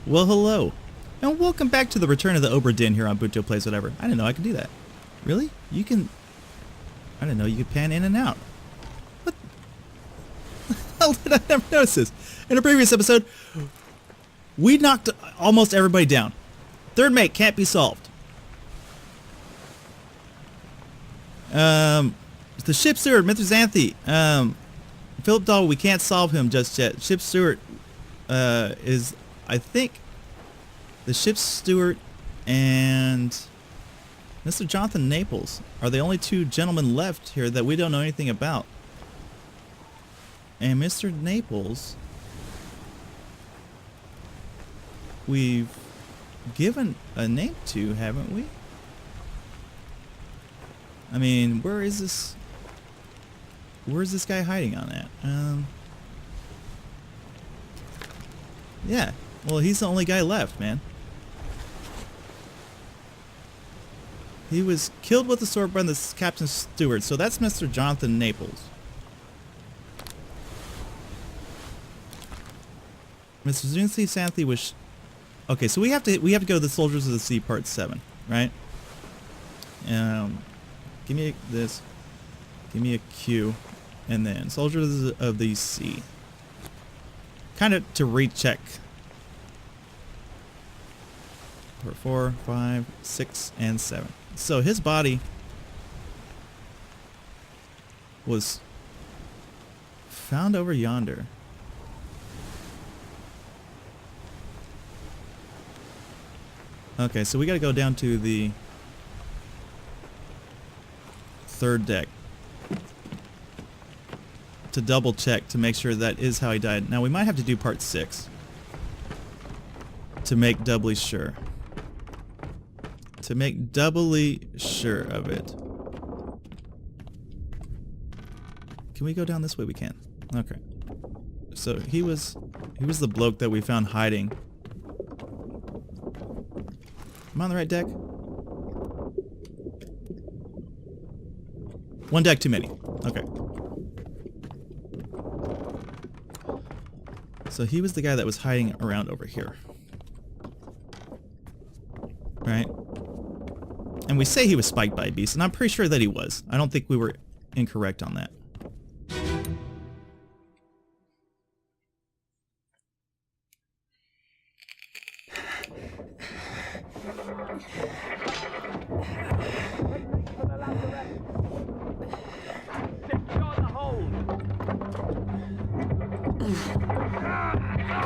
Well, hello, and welcome back to the return of the Obra Dinn here on Buto Plays Whatever. I didn't know I could do that. Really? You can... I didn't know you could pan in and out. What the hell did I never notice this? In a previous episode, we knocked almost everybody down. Third mate can't be solved. The ship steward, Mr. Xanthi. Philip Dahl, we can't solve him just yet. Ship steward is... I think the ship's steward and Mr. Jonathan Naples are the only two gentlemen left here that we don't know anything about. And Mr. Naples, we've given a name to, haven't we? I mean, where is this? Where's this guy hiding on at? Yeah. Well, he's the only guy left, man. He was killed with a sword by the captain's steward, so that's Mr. Jonathan Naples. Mr. Zunthi Santhi was... Okay, so we have to go to the Soldiers of the Sea Part 7, right? Give me this. Give me a Q. And then Soldiers of the Sea. Kind of to recheck. Part 4, 5, 6, and 7. So his body was found over yonder. Okay, so we gotta go down to the third deck to double check to make sure that is how he died. Now we might have to do part 6 to make doubly sure. To make doubly sure of it. Can we go down this way? We can. Okay. So he was the bloke that we found hiding. Am I on the right deck? One deck too many. Okay. So he was the guy that was hiding around over here. Right? And we say he was spiked by a beast, and I'm pretty sure that he was. I don't think we were incorrect on that.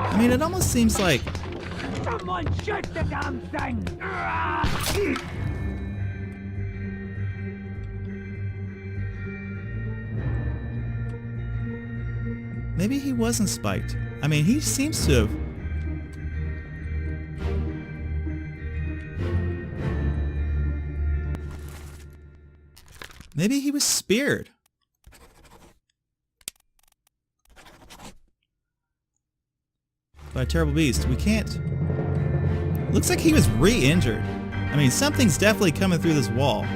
I mean, it almost seems like... Someone shoot the damn thing! Maybe he wasn't spiked. I mean, he seems to have... Maybe he was speared. By a terrible beast. We can't... Looks like he was re-injured. I mean, something's definitely coming through this wall. I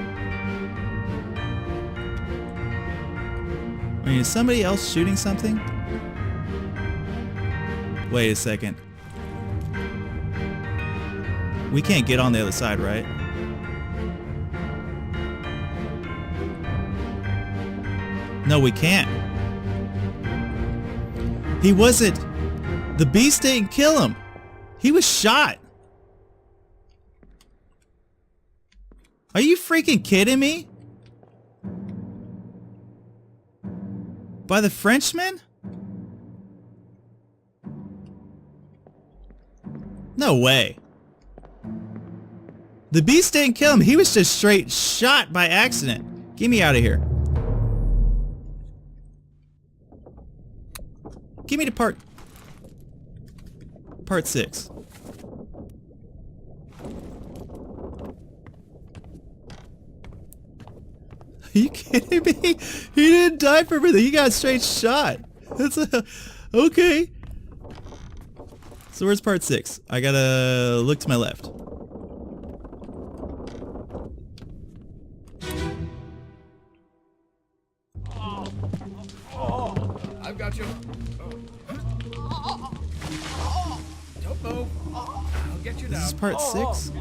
mean, is somebody else shooting something? Wait a second. We can't get on the other side, right? No, we can't. He wasn't... The beast didn't kill him. He was shot. Are you freaking kidding me? By the Frenchman? No way. The beast didn't kill him. He was just straight shot by accident. Get me out of here. Give me to part 6. Are you kidding me? He didn't die for everything. He got straight shot. That's okay. So where's part 6? I gotta look to my left. I've got you. Don't move. I'll get you Is down. this part 6?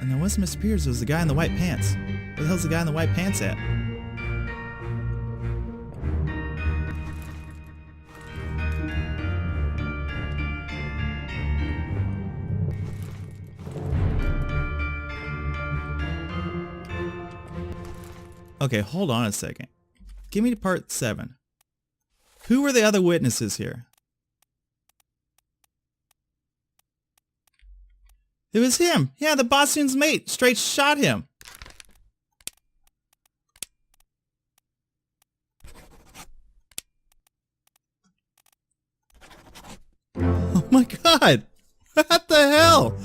And then wasn't Mr. Pierce, it was the guy in the white pants. Where the hell's the guy in the white pants at? Okay, hold on a second. Give me to part 7. Who were the other witnesses here? It was him. Yeah, the Boston's mate straight shot him. Oh my god. What the hell?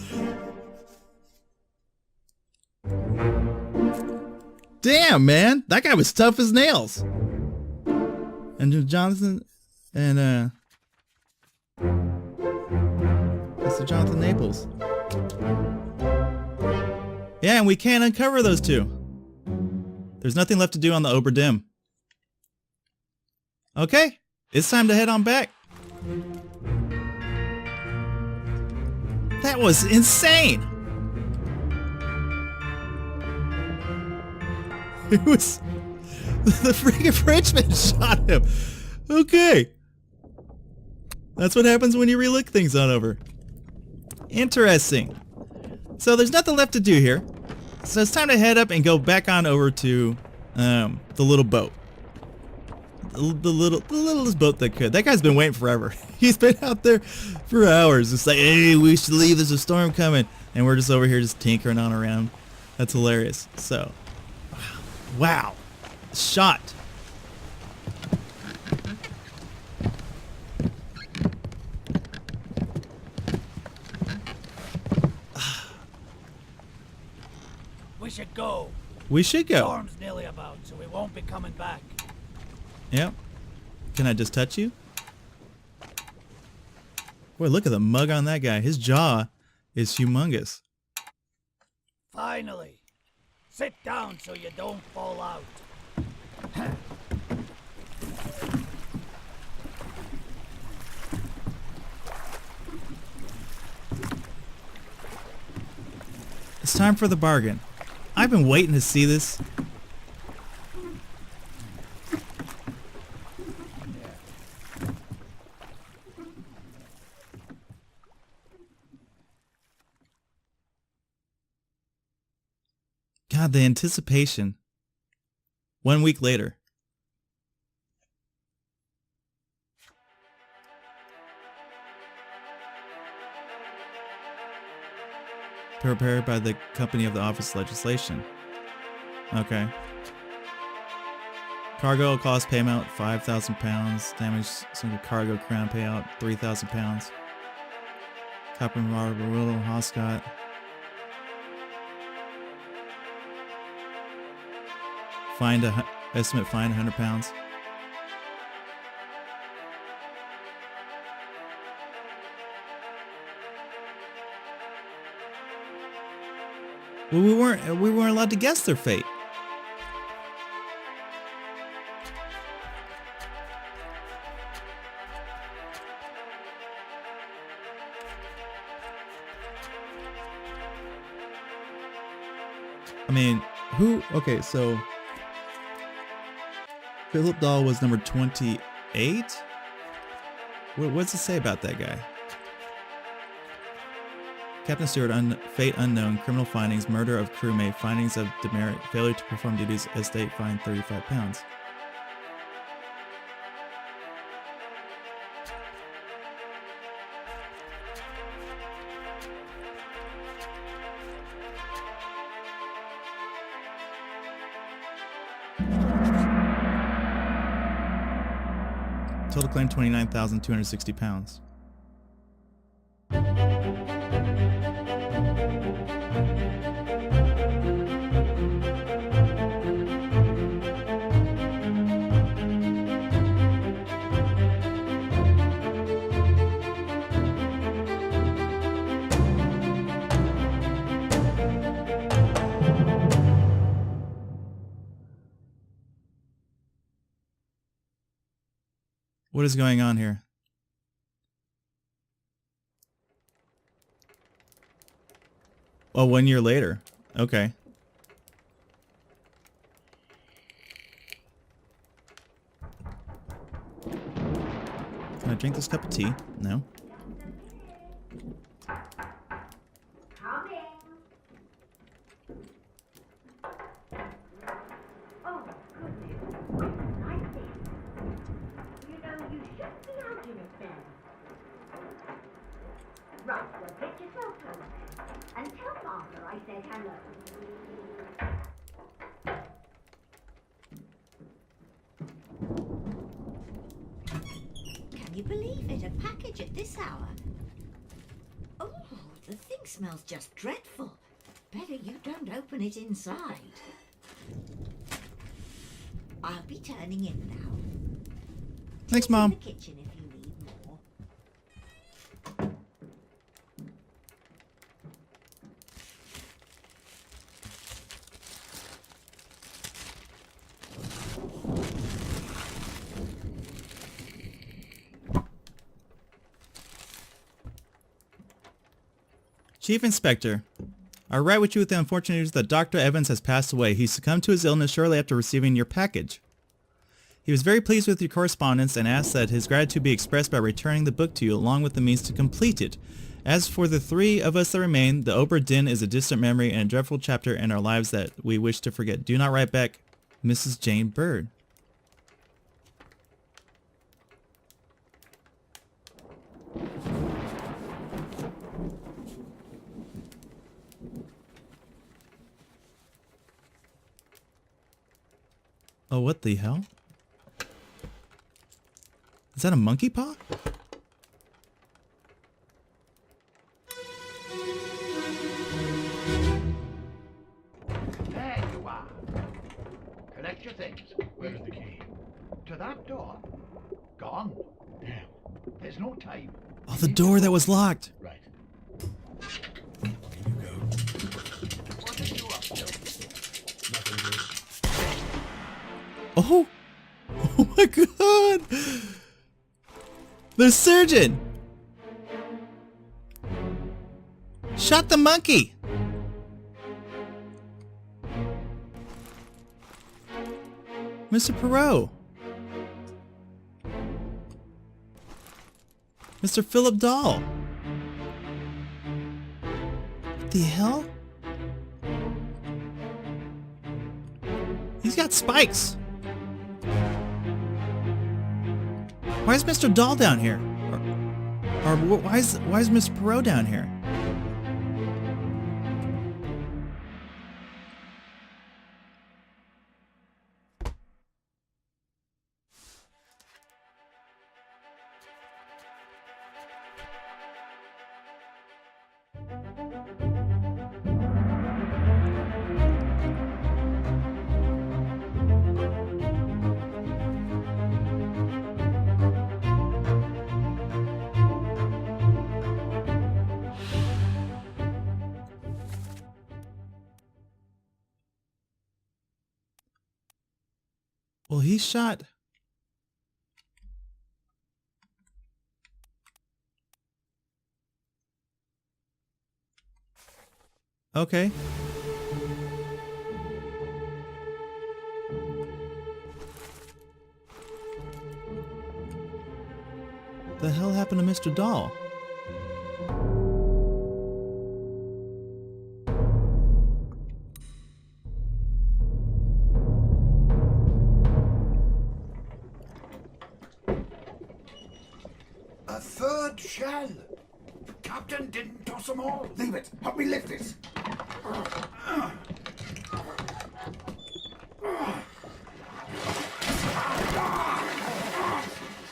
Damn, man. That guy was tough as nails. And Jonathan and Mr. Jonathan Naples. Yeah, and we can't uncover those two. There's nothing left to do on the Obra Dinn. Okay, it's time to head on back. That was insane. It was the freaking Frenchman shot him. Okay. That's what happens when you relook things on over. Interesting. So there's nothing left to do here. So it's time to head up and go back on over to the little boat. The littlest boat that could. That guy's been waiting forever. He's been out there for hours. It's like, hey, we should leave. There's a storm coming. And we're just over here just tinkering on around. That's hilarious. So, wow. Shot. We should go. We should go. Storm's nearly about, so we won't be coming back. Yep. Can I just touch you? Boy, look at the mug on that guy. His jaw is humongous. Finally. Sit down so you don't fall out. It's time for the bargain. I've been waiting to see this. God, the anticipation. 1 week later. Prepared by the company of the Office of Legislation. Okay. Cargo cost payment £5,000. Damage single cargo crown payout £3,000. Copper and Robert Barillo, Hoscott. Estimate fine £100. Well, we weren't allowed to guess their fate. I mean, who? Okay, so Philip Dahl was number 28. What's it say about that guy? Captain Stewart, fate unknown, criminal findings, murder of crewmate, findings of demerit, failure to perform duties, estate fine £35. Total claim £29,260. What is going on here? Oh, 1 year later. Okay. Can I drink this cup of tea? No. Coming. Oh, goodness. Right there. You know, you should be out in it then. Right, well, get yourself home. And tell Martha I said hello. Can you believe it? A package at this hour? Oh, the thing smells just dreadful. Better you don't open it inside. I'll be turning in now. Thanks, It's Mom. in the kitchen if you need more. Chief Inspector, I write with you with the unfortunate news that Dr. Evans has passed away. He succumbed to his illness shortly after receiving your package. He was very pleased with your correspondence and asked that his gratitude be expressed by returning the book to you along with the means to complete it. As for the three of us that remain, the Obra Dinn is a distant memory and a dreadful chapter in our lives that we wish to forget. Do not write back, Mrs. Jane Bird. Oh, what the hell? Is that a monkey paw? There you are. Collect your things. Where's the key? To that door. Gone. Damn. There's no time. Oh, the door that was locked. Right. Here you go. What are you up to? Nothing good. Oh! Oh my god! The surgeon! Shot the monkey! Mr. Perot! Mr. Philip Dahl! What the hell? He's got spikes! Why is Mr. Dahl down here? Or why is Mr. Perot down here? Well, he shot. Okay. The hell happened to Mr. Dahl? A third shell. Captain didn't toss them all. Leave it. Help me lift this.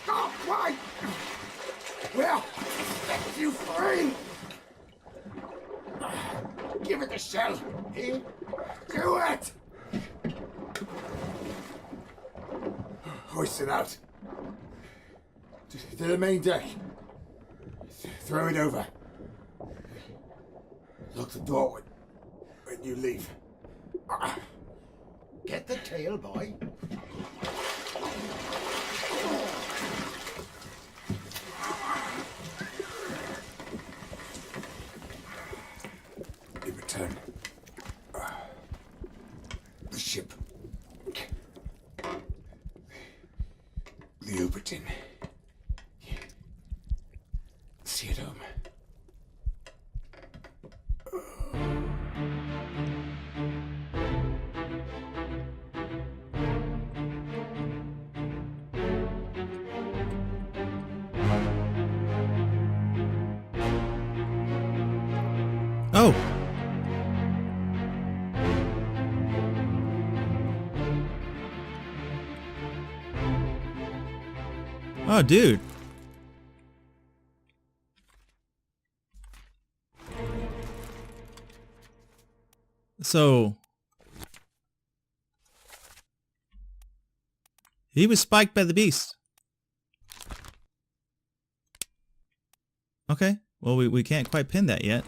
Stop! Why? Well, set you free. Give it the shell. Eh? Do it. Hoist it out. To the main deck. Throw it over. Lock the door when you leave. Get the tail, boy. Obra Dinn. See you at home. Oh. Oh, dude. So he was spiked by the beast. Okay. Well, we can't quite pin that yet.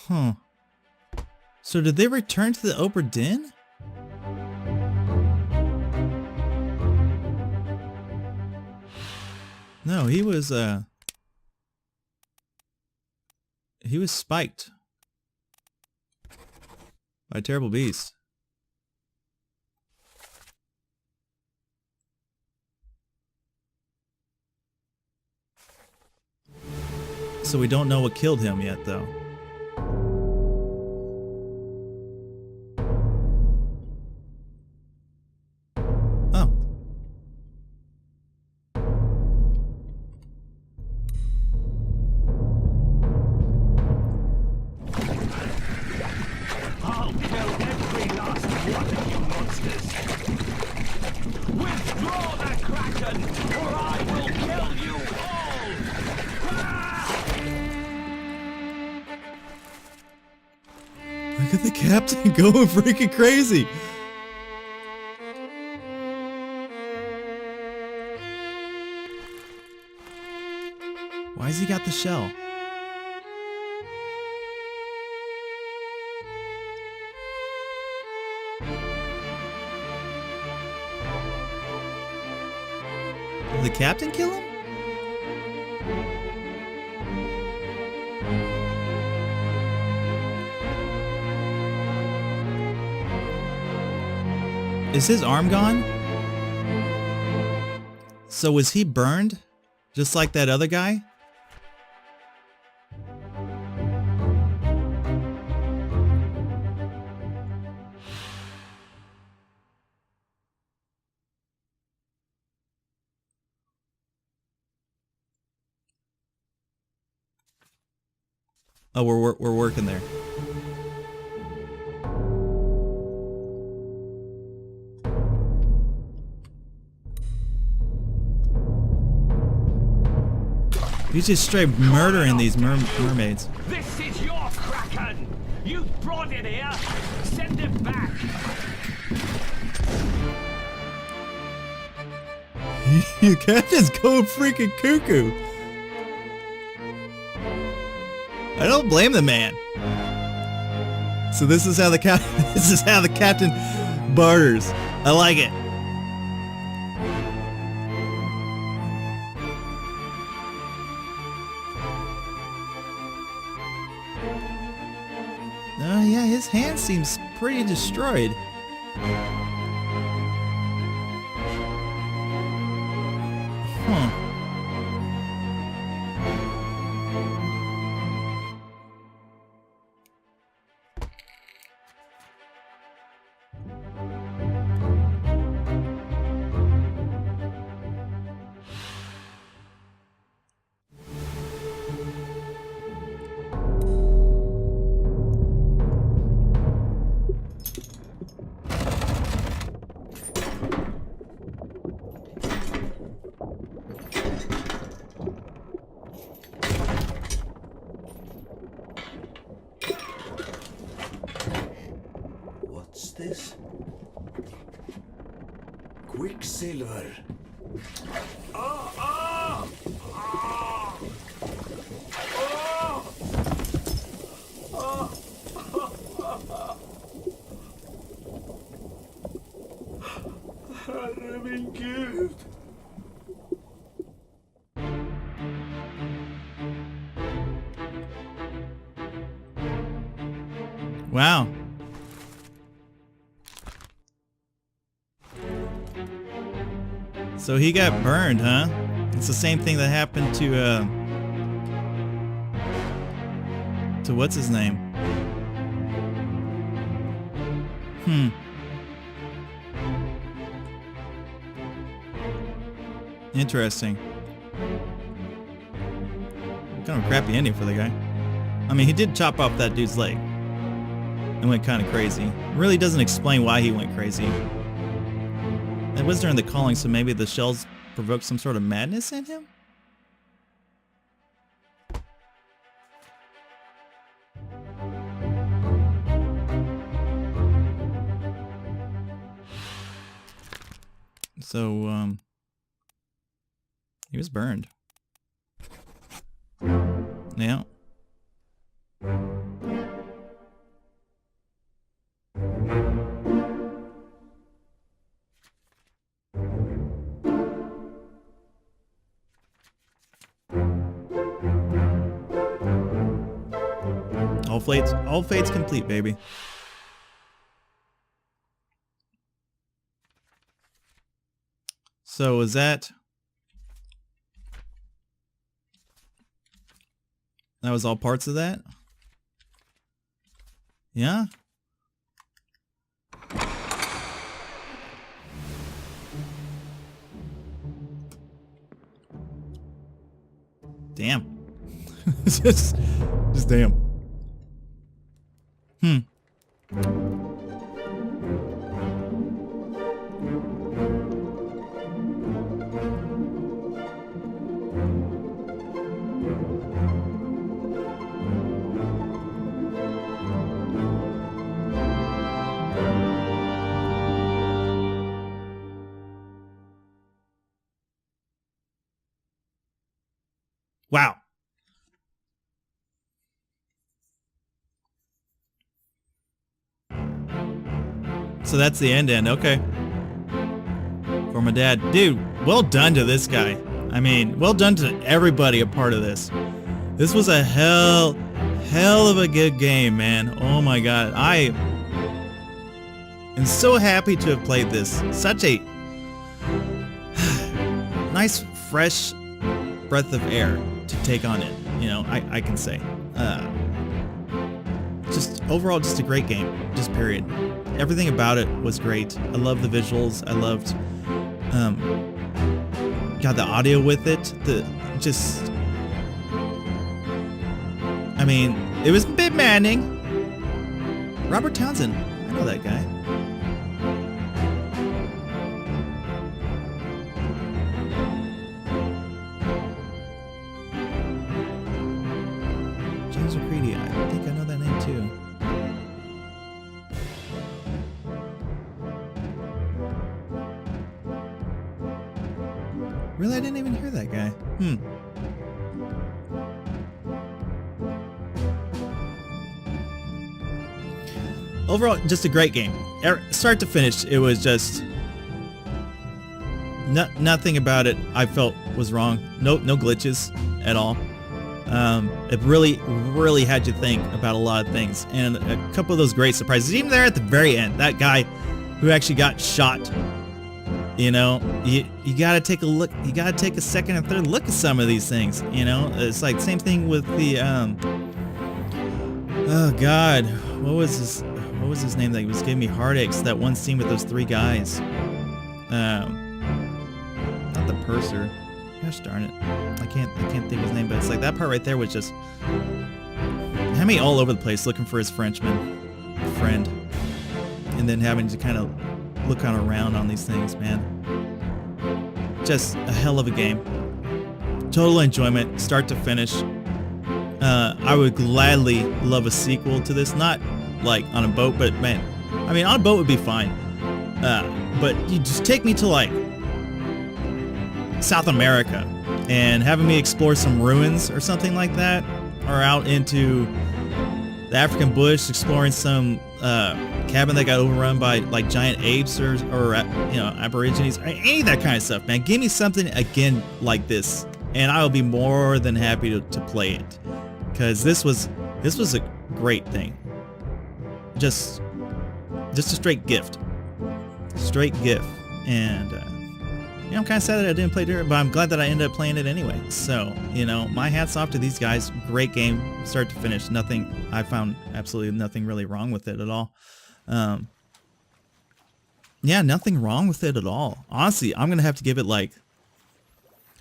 Huh. So did they return to the Obra Dinn? No, he was spiked by a terrible beast. So we don't know what killed him yet, though. Oh. I'll kill every last one of you monsters! Withdraw the Kraken, or I will kill you all! Look at the captain going freaking crazy. Why's he got the shell? Did the captain kill him? Is his arm gone? So was he burned? Just like that other guy? Oh, we're working there. He's just straight murdering these mermaids. This is your Kraken! You brought it here! Send it back! You can't just go freaking cuckoo. I don't blame the man. So this is how the captain barters. I like it. Oh yeah, his hand seems pretty destroyed. Huh. What's this? Quicksilver. living gift. Wow. So he got burned, huh? It's the same thing that happened to what's his name? Interesting. Kind of a crappy ending for the guy. I mean, he did chop off that dude's leg. And went kind of crazy. It really doesn't explain why he went crazy. It was during the calling, so maybe the shells provoked some sort of madness in him? So, he was burned. Yeah. All fates complete, baby. So is that was all parts of that? Yeah? Damn. just damn. Wow. So that's the end, okay. For my dad. Dude, well done to this guy. I mean, well done to everybody a part of this. This was a hell of a good game, man. Oh my god. I am so happy to have played this. Such a nice, fresh breath of air to take on it. You know, I can say. Just overall, just a great game. Just period. Everything about it was great. I love the visuals. I loved, got the audio with it. I mean, it was a bit maddening. Robert Townsend, I know that guy. James McCready, I think I know that name too. Really, I didn't even hear that guy. Overall, just a great game. Start to finish, it was just nothing about it I felt was wrong. No glitches at all. It really had you think about a lot of things, and a couple of those great surprises. Even there at the very end, that guy who actually got shot. You know, you gotta take a look. You gotta take a second and third look at some of these things. You know, it's like same thing with the oh god, what was his name that was giving me heartaches? That one scene with those three guys. Not the purser. Gosh darn it, I can't think of his name. But it's like that part right there was just had me all over the place looking for his friend, and then having to kind of look around on these things, man. Just a hell of a game. Total enjoyment, start to finish. I would gladly love a sequel to this. Not like on a boat, but man, I mean, on a boat would be fine. But you just take me to like South America and having me explore some ruins or something like that, or out into the African bush, exploring some cabin that got overrun by like giant apes or you know, aborigines, any of that kind of stuff, man. Give me something again like this, and I'll be more than happy to play it, because this was a great thing. Just a straight gift, and you know, I'm kind of sad that I didn't play it, but I'm glad that I ended up playing it anyway. So, you know, my hat's off to these guys. Great game, start to finish. I found absolutely nothing really wrong with it at all. Yeah, nothing wrong with it at all. Honestly, I'm gonna have to give it like,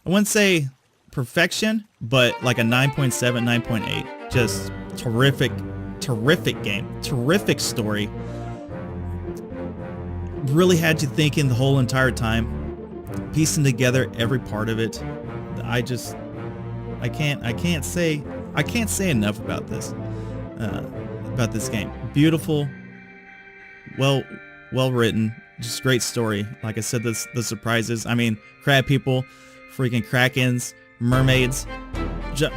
I wouldn't say perfection, but like a 9.7, 9.8. Just terrific game, terrific story. Really had you thinking the whole entire time, piecing together every part of it. I can't say enough about this game. Beautiful, well written, just great story. Like I said, the surprises. I mean, crab people, freaking krakens, mermaids,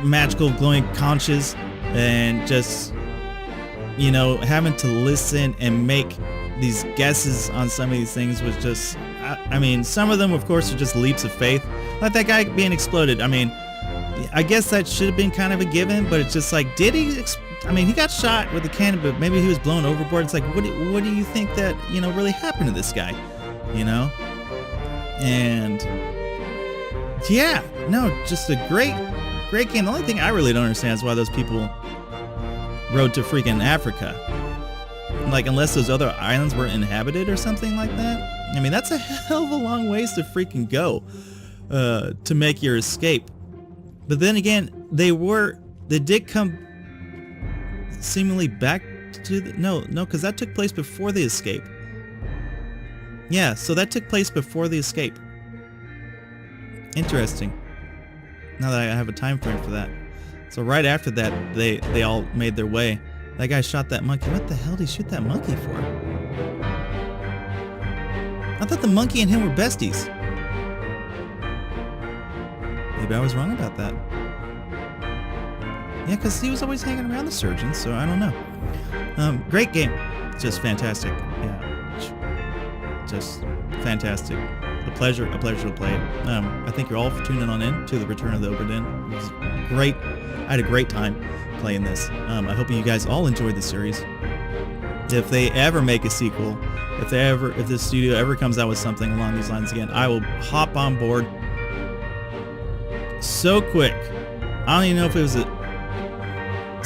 magical glowing conches, and just, you know, having to listen and make these guesses on some of these things was just, I mean, some of them, of course, are just leaps of faith. Like that guy being exploded. I mean, I guess that should have been kind of a given, but it's just like, did he? I mean, he got shot with a cannon, but maybe he was blown overboard. It's like, what do you think that, you know, really happened to this guy? You know? And yeah, no, just a great game. The only thing I really don't understand is why those people rode to freaking Africa. Like, unless those other islands were inhabited or something like that. I mean, that's a hell of a long ways to freaking go to make your escape. But then again, they did come seemingly back to no, because that took place before the escape. Yeah, so that took place before the escape. Interesting. Now that I have a time frame for that. So right after that, they all made their way. That guy shot that monkey. What the hell did he shoot that monkey for? I thought the monkey and him were besties. Maybe I was wrong about that. Yeah, because he was always hanging around the surgeon, so I don't know. Great game. Just fantastic. Yeah. Just fantastic. A pleasure to play it. I thank you all for tuning on in to the Return of the Obra Dinn. It was great. I had a great time playing this. I hope you guys all enjoyed the series. If they ever make a sequel, if this studio ever comes out with something along these lines again, I will hop on board so quick. I don't even know if it was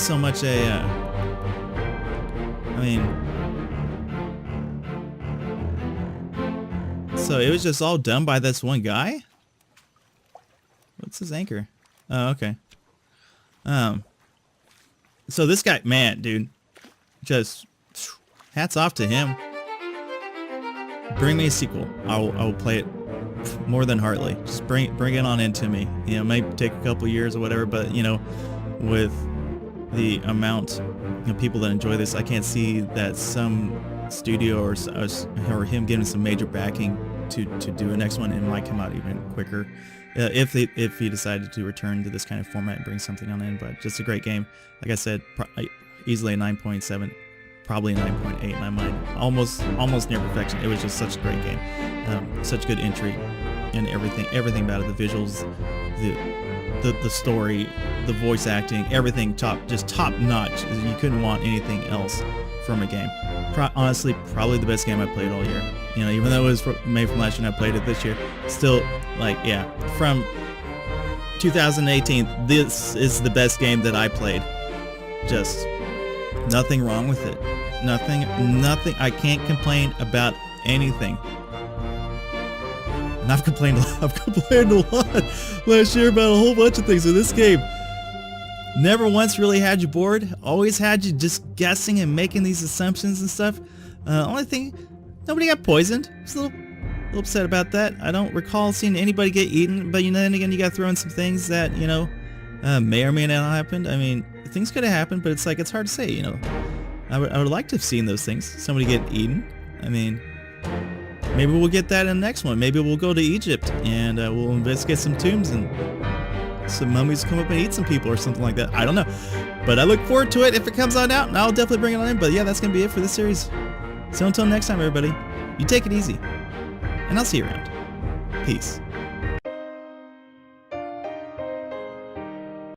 so much I mean, so it was just all done by this one guy? What's his anchor? Oh, okay. So this guy, man, dude, just hats off to him. Bring me a sequel. I will play it more than heartily. Just bring it on into me. You know, it may take a couple years or whatever, but you know, with the amount of people that enjoy this, I can't see that some studio or him getting some major backing to do a next one. It might come out even quicker if he decided to return to this kind of format and bring something on in. But just a great game. Like I said, easily a 9.7, probably a 9.8 in my mind. Almost near perfection. It was just such a great game. Such good entry and everything about it. The visuals, the story, the voice acting, everything top notch. You couldn't want anything else from a game. Honestly, probably the best game I played all year. You know, even though it was made from last year and I played it this year, still, like, yeah, from 2018, this is the best game that I played. Just nothing wrong with it. Nothing. I can't complain about anything. And I've complained a lot last year about a whole bunch of things in this game. Never once really had you bored. Always had you just guessing and making these assumptions and stuff. Only thing, nobody got poisoned. I was a little upset about that. I don't recall seeing anybody get eaten, but you know, then again, you got to throw in some things that, you know, may or may not have happened. I mean, things could have happened, but it's like, it's hard to say, you know. I would like to have seen those things. Somebody get eaten. I mean, maybe we'll get that in the next one. Maybe we'll go to Egypt and we'll investigate some tombs and some mummies come up and eat some people or something like that. I don't know. But I look forward to it if it comes on out, and I'll definitely bring it on in. But yeah, that's going to be it for this series. So until next time, everybody, you take it easy, and I'll see you around. Peace.